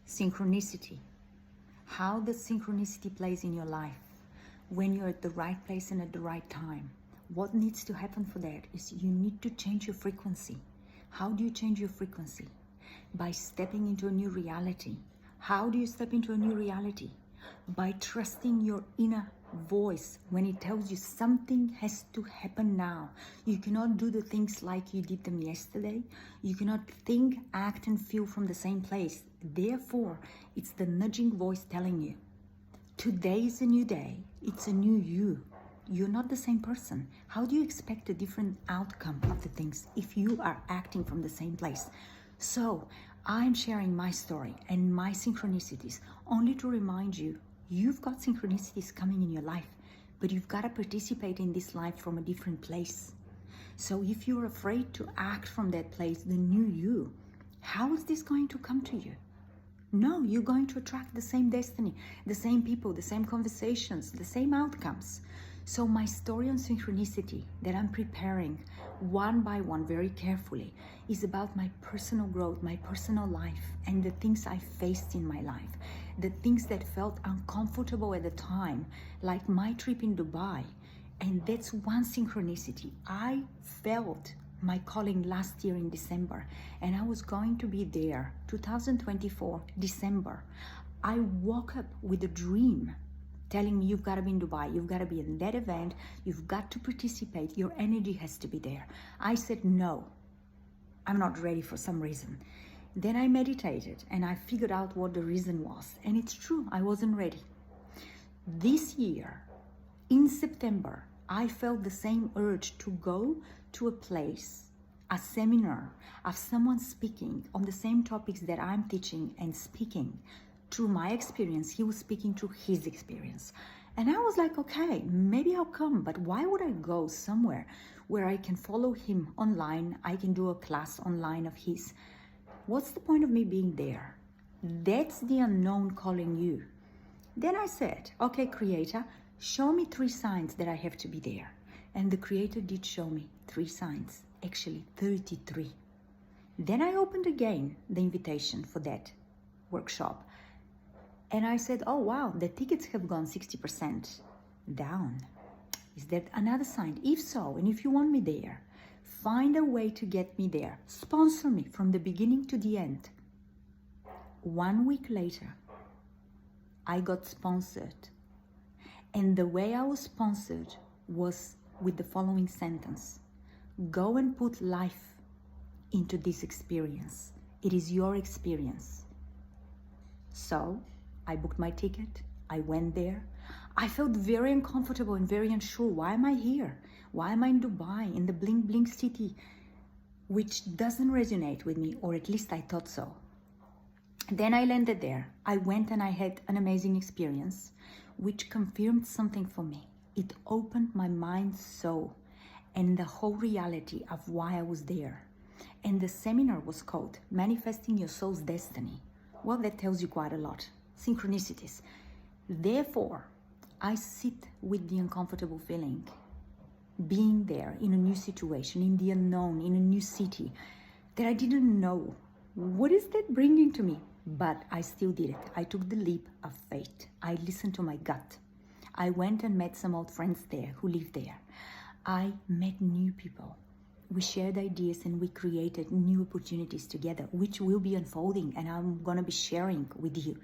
Synchronicity. How the synchronicity plays in your life when you're at the right place and at the right time. What needs to happen for that is you need to change your frequency. How do you change your frequency? By stepping into a new reality. How do you step into a new reality? By trusting your inner voice when it tells you something has to happen now. You cannot do the things like you did them yesterday. You cannot think, act, and feel from the same place. Therefore, it's the nudging voice telling you, today is a new day. It's a new you. You're not the same person. How do you expect a different outcome of the things if you are acting from the same place? So, I'm sharing my story and my synchronicities only to remind you, you've got synchronicities coming in your life, but you've got to participate in this life from a different place. So if you're afraid to act from that place, the new you, how is this going to come to you? No, you're going to attract the same destiny, the same people, the same conversations, the same outcomes. So my story on synchronicity that I'm preparing one by one very carefully is about my personal growth, my personal life, and the things I faced in my life, the things that felt uncomfortable at the time, like my trip in Dubai. And that's one synchronicity. I felt my calling last year in December, and I was going to be there 2024 December. I woke up with a dream telling me, you've got to be in Dubai, you've got to be in that event, you've got to participate, your energy has to be there. I said, no, I'm not ready for some reason. Then I meditated and I figured out what the reason was. And it's true, I wasn't ready. This year, in September, I felt the same urge to go to a place, a seminar of someone speaking on the same topics that I'm teaching and speaking. Through my experience, he was speaking through his experience. And I was like, okay, maybe I'll come, but why would I go somewhere where I can follow him online, I can do a class online of his? What's the point of me being there? That's the unknown calling you. Then I said, okay, Creator, show me 3 signs that I have to be there. And the Creator did show me 3 signs, actually 33. Then I opened again the invitation for that workshop. And I said, oh wow, the tickets have gone 60% down. Is that another sign? If so, and if you want me there, find a way to get me there. Sponsor me from the beginning to the end. 1 week later, I got sponsored. And the way I was sponsored was with the following sentence. Go and put life into this experience. It is your experience. So I booked my ticket. I went there. I felt very uncomfortable and very unsure. Why am I here? Why am I in Dubai, in the bling bling city, which doesn't resonate with me, or at least I thought so. Then I landed there. I went and I had an amazing experience, which confirmed something for me. It opened my mind so, and the whole reality of why I was there. And the seminar was called Manifesting Your Soul's Destiny. Well, that tells you quite a lot. Synchronicities. Therefore, I sit with the uncomfortable feeling, being there in a new situation, in the unknown, in a new city that I didn't know. What is that bringing to me? But I still did it. I took the leap of faith. I listened to my gut. I went and met some old friends there who live there. I met new people. We shared ideas and we created new opportunities together, which will be unfolding and I'm going to be sharing with you.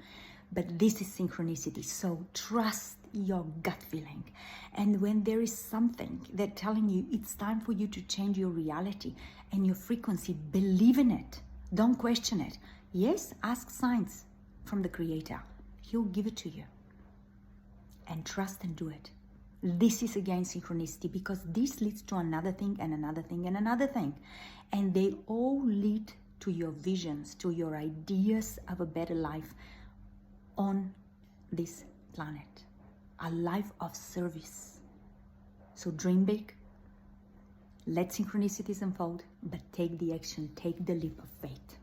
But this is synchronicity. So trust your gut feeling. And when there is something that telling you it's time for you to change your reality and your frequency, believe in it. Don't question it. Yes, ask signs from the Creator. He'll give it to you. And trust and do it. This is again synchronicity, because this leads to another thing and another thing and another thing. And they all lead to your visions, to your ideas of a better life on this planet. A life of service. So dream big. Let synchronicities unfold, but take the action, take the leap of faith.